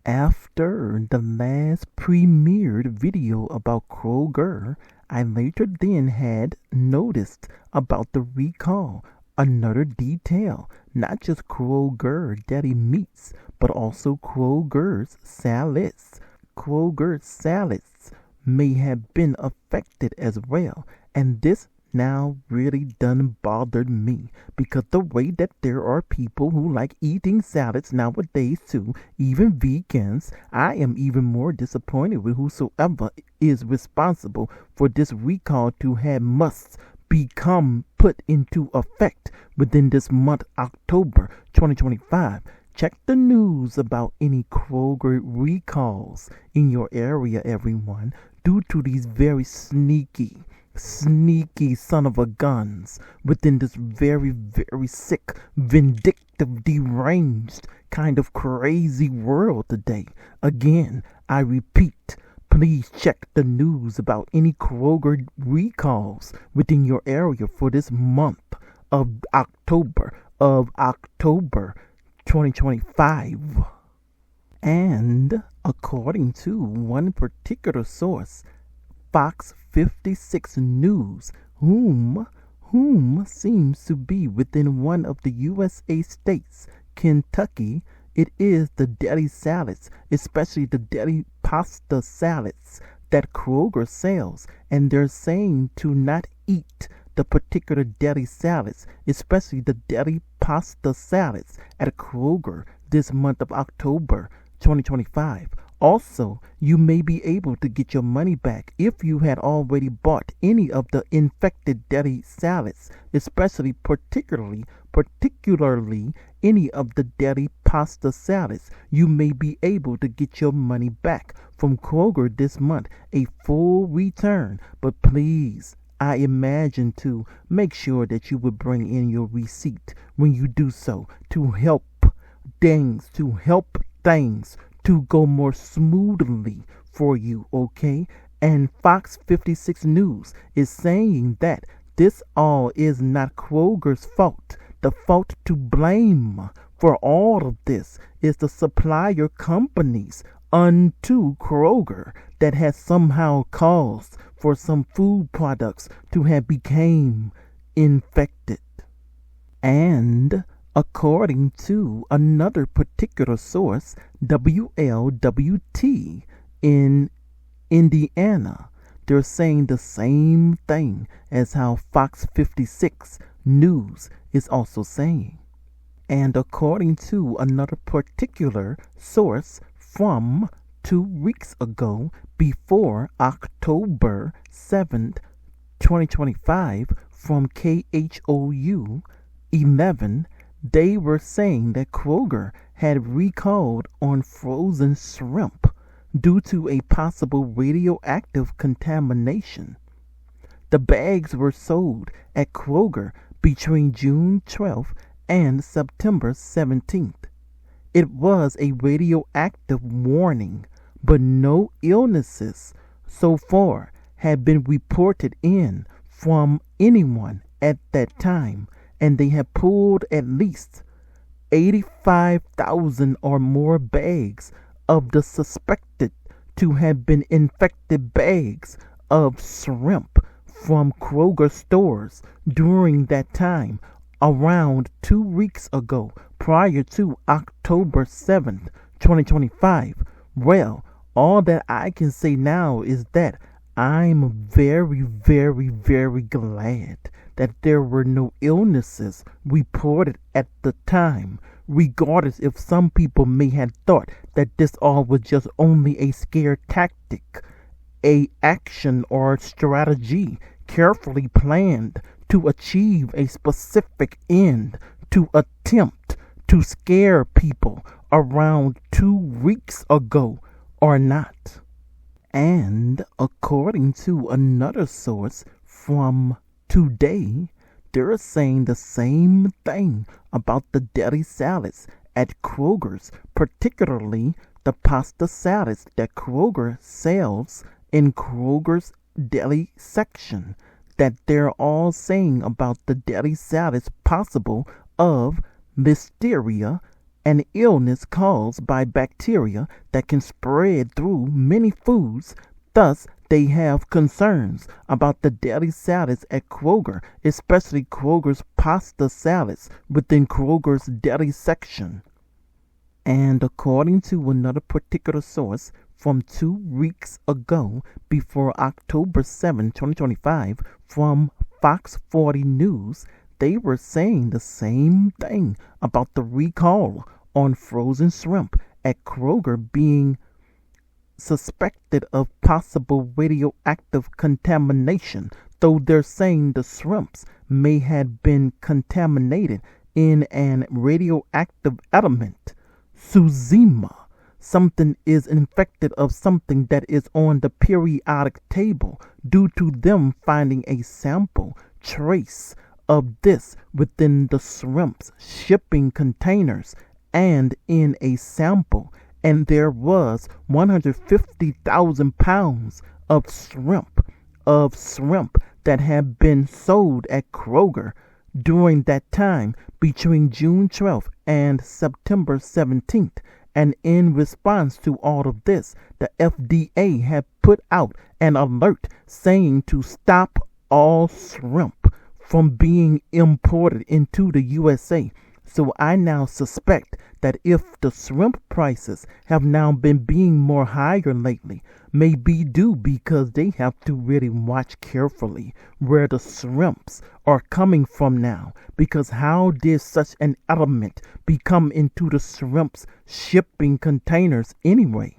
After the last premiered video about Kroger, I later then had noticed about the recall. Another detail, not just Kroger deli meats, but also Kroger's salads. Kroger's salads may have been affected as well, and this now really done bothered me because the way that there are people who like eating salads nowadays too, even vegans, I am even more disappointed with whosoever is responsible for this recall to have must become put into effect within this month, October 2025. Check the news about any Kroger recalls in your area, everyone, due to these very sneaky son of a guns within this very, very sick, vindictive, deranged kind of crazy world today. Again, I repeat, please check the news about any Kroger recalls within your area for this month of October 2025. And according to one particular source, Fox 56 News, whom seems to be within one of the USA states, Kentucky, it is the deli salads, especially the deli pasta salads that Kroger sells, and they're saying to not eat the particular deli salads, especially the deli pasta salads at Kroger this month of October 2025. Also, you may be able to get your money back if you had already bought any of the infected deli salads, especially particularly any of the deli pasta salads. You may be able to get your money back from Kroger this month, a full return. But please, I imagine to make sure that you would bring in your receipt when you do so to help things to go more smoothly for you, okay? And Fox 56 News is saying that this all is not Kroger's fault. The fault to blame for all of this is the supplier companies unto Kroger that has somehow caused for some food products to have become infected. And according to another particular source, WLWT in Indiana, they're saying the same thing as how Fox 56 News is also saying. And according to another particular source from 2 weeks ago, before October 7th, 2025, from KHOU 11, they were saying that Kroger had recalled on frozen shrimp due to a possible radioactive contamination. The bags were sold at Kroger between June 12th and September 17th. It was a radioactive warning, but no illnesses so far had been reported in from anyone at that time, and they have pulled at least 85,000 or more bags of the suspected to have been infected bags of shrimp from Kroger stores during that time, around 2 weeks ago, prior to October 7th, 2025. Well, all that I can say now is that I'm very, very, very glad that there were no illnesses reported at the time, regardless if some people may have thought that this all was just only a scare tactic, a action or strategy carefully planned to achieve a specific end, to attempt to scare people around 2 weeks ago or not. And according to another source from today, they're saying the same thing about the deli salads at Kroger's, particularly the pasta salads that Kroger sells in Kroger's deli section, that they're all saying about the deli salads possible of listeria an illness caused by bacteria that can spread through many foods. Thus, they have concerns about the daily salads at Kroger, especially Kroger's pasta salads within Kroger's deli section. And according to another particular source from 2 weeks ago, before October 7, 2025, from Fox 40 News, they were saying the same thing about the recall on frozen shrimp at Kroger being suspected of possible radioactive contamination, though they're saying the shrimps may have been contaminated in an radioactive element. Suzima. Something is infected of something that is on the periodic table due to them finding a sample trace of this within the shrimp's shipping containers and in a sample, and there was 150,000 pounds of shrimp that had been sold at Kroger during that time between June 12th and September 17th. And in response to all of this, the FDA had put out an alert saying to stop all shrimp from being imported into the USA. So I now suspect that if the shrimp prices have now been being more higher lately, may be due because they have to really watch carefully where the shrimps are coming from now, because how did such an element become into the shrimp's shipping containers anyway?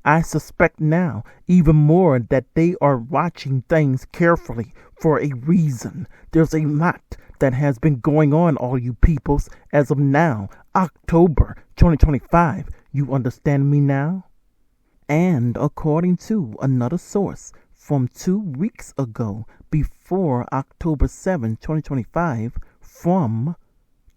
I suspect now even more that they are watching things carefully for a reason. There's a lot that has been going on, all you peoples, as of now, October 2025. You understand me now? And according to another source from 2 weeks ago, before October 7, 2025, from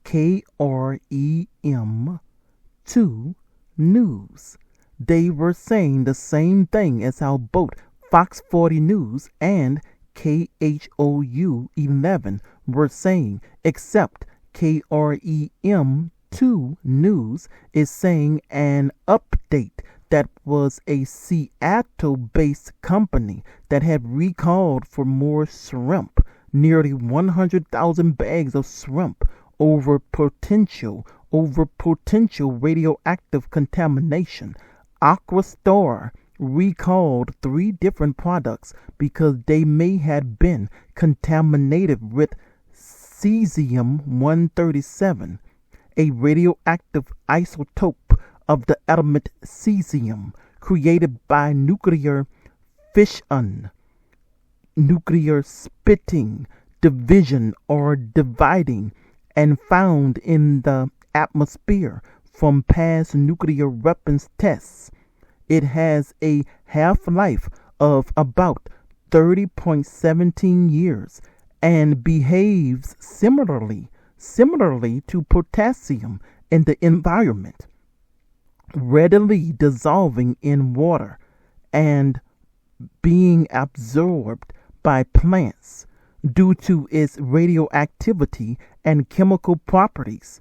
KREM2 News, they were saying the same thing as how both Fox 40 News and KHOU 11 were saying, except KREM2 News is saying an update that was a Seattle-based company that had recalled for more shrimp, nearly 100,000 bags of shrimp over potential radioactive contamination. Aquastar recalled 3 different products because they may have been contaminated with cesium-137, a radioactive isotope of the element cesium created by nuclear fission, nuclear splitting, division, or dividing, and found in the atmosphere from past nuclear weapons tests. It has a half-life of about 30.17 years and behaves similarly to potassium in the environment, readily dissolving in water and being absorbed by plants due to its radioactivity and chemical properties.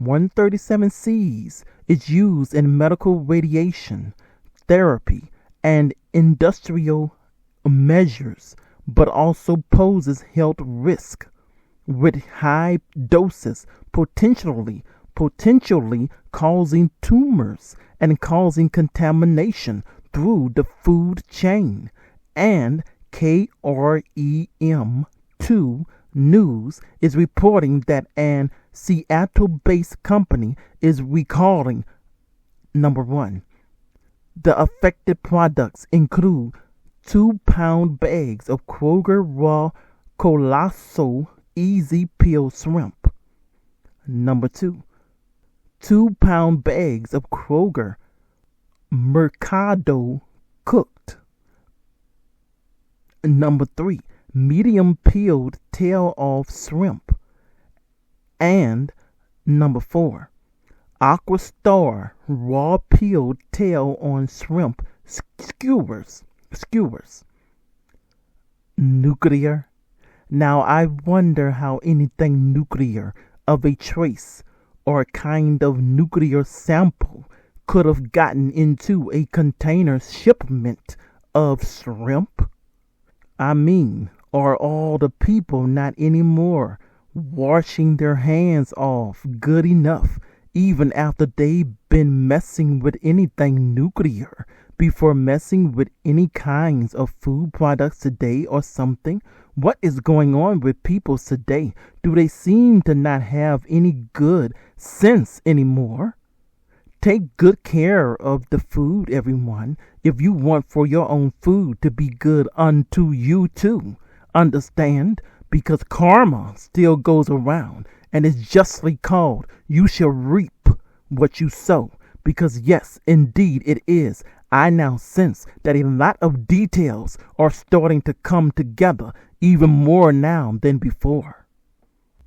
137Cs is used in medical radiation therapy and industrial measures, but also poses health risk with high doses, potentially causing tumors and causing contamination through the food chain. And KREM2 News is reporting that an Seattle-based company is recalling: number 1, the affected products include 2-pound bags of Kroger raw colossal easy peel shrimp. Number 2, 2-pound bags of Kroger Mercado cooked. Number 3, medium peeled tail off shrimp. And number 4, Aquastar raw peeled tail on shrimp skewers. Nuclear. Now I wonder how anything nuclear of a trace or a kind of nuclear sample could have gotten into a container shipment of shrimp? I mean, are all the people not anymore washing their hands off good enough, even after they've been messing with anything nuclear before messing with any kinds of food products today or something? What is going on with people today? Do they seem to not have any good sense anymore? Take good care of the food, everyone, if you want for your own food to be good unto you too. Understand? Because karma still goes around, and is justly called, you shall reap what you sow. Because yes, indeed it is. I now sense that a lot of details are starting to come together even more now than before.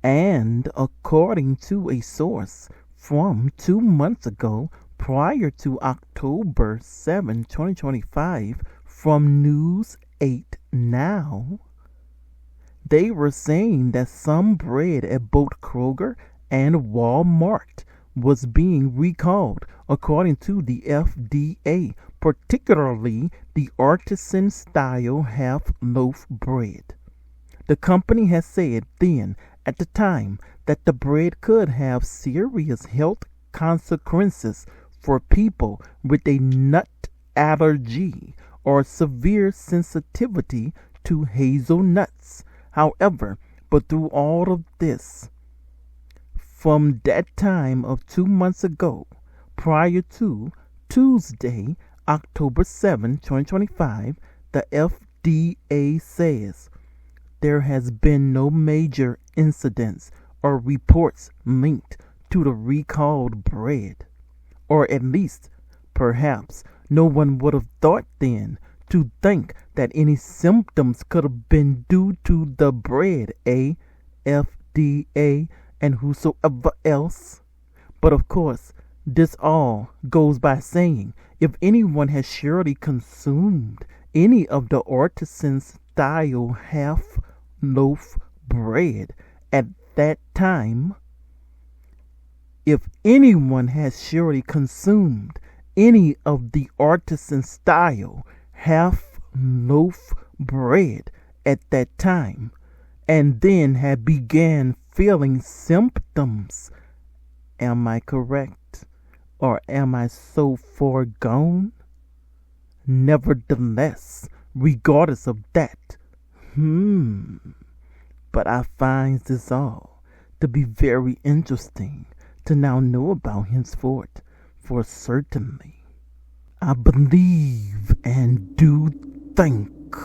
And according to a source from 2 months ago, prior to October 7, 2025, from News 8 Now, they were saying that some bread at both Kroger and Walmart was being recalled, according to the FDA, particularly the artisan-style half-loaf bread. The company has said then, at the time, that the bread could have serious health consequences for people with a nut allergy or severe sensitivity to hazelnuts. However, but through all of this, from that time of 2 months ago, prior to Tuesday, October 7, 2025, the FDA says there has been no major incidents or reports linked to the recalled bread. Or at least, perhaps, no one would have thought then to think that any symptoms could have been due to the bread, FDA, and whosoever else. But of course, this all goes by saying, if anyone has surely consumed any of the artisan-style half-loaf bread at that time, if anyone has surely consumed any of the artisan-style half-loaf bread at that time, and then had began feeling symptoms, am I correct? Or am I so far gone? Nevertheless, regardless of that, but I find this all to be very interesting to now know about henceforth, for certainly I believe and do think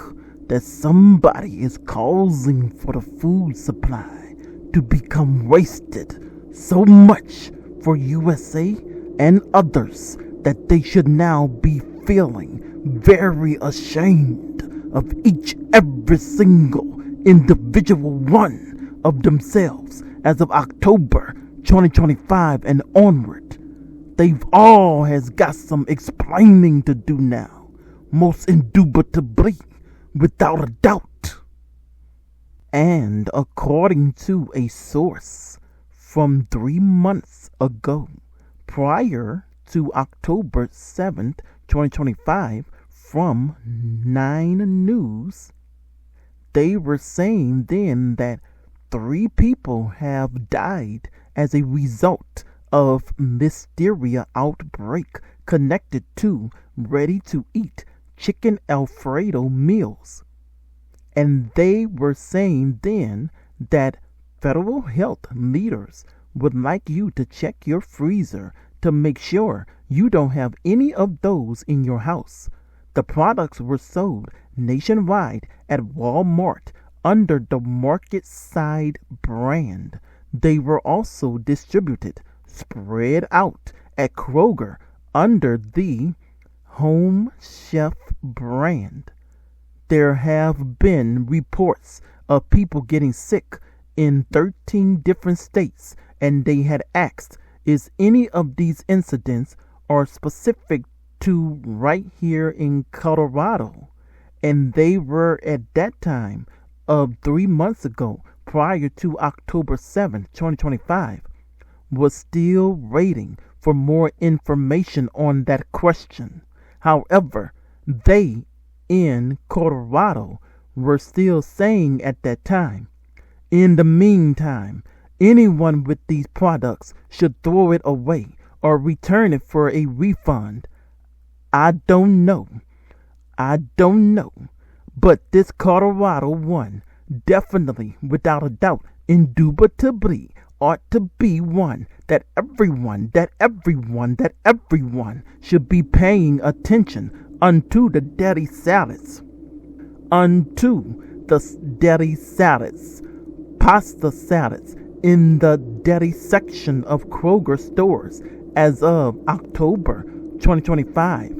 that somebody is causing for the food supply to become wasted so much for USA and others that they should now be feeling very ashamed of every single individual one of themselves as of October 2025 and onward. They've all has got some explaining to do now, most indubitably, without a doubt. And according to a source from 3 months ago, prior to October 7th, 2025, from 9 News, they were saying then that 3 people have died as a result of listeria outbreak connected to ready-to-eat chicken Alfredo meals. And they were saying then that federal health leaders would like you to check your freezer to make sure you don't have any of those in your house. The products were sold nationwide at Walmart under the Market Side brand. They were also distributed, spread out at Kroger under the Home Chef brand. There have been reports of people getting sick in 13 different states, and they had asked, is any of these incidents are specific to right here in Colorado? And they were at that time of 3 months ago, prior to October 7th, 2025, was still waiting for more information on that question. However, they in Colorado were still saying at that time, in the meantime, anyone with these products should throw it away or return it for a refund. I don't know. But this Colorado one definitely, without a doubt, indubitably ought to be one that everyone should be paying attention unto the deli salads. Unto the deli salads, pasta salads in the deli section of Kroger stores as of October 2025.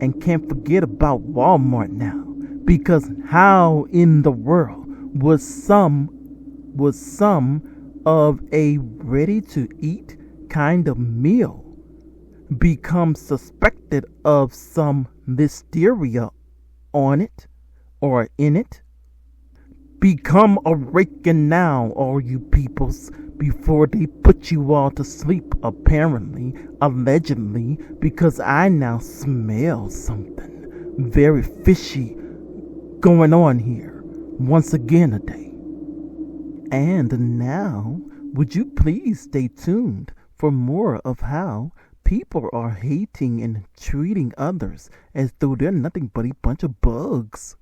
And can't forget about Walmart now, because how in the world was some of a ready-to-eat kind of meal become suspected of some listeria on it or in it? Become awakened now, all you peoples, before they put you all to sleep, apparently, allegedly, because I now smell something very fishy going on here once again today. And now, would you please stay tuned for more of how people are hating and treating others as though they're nothing but a bunch of bugs.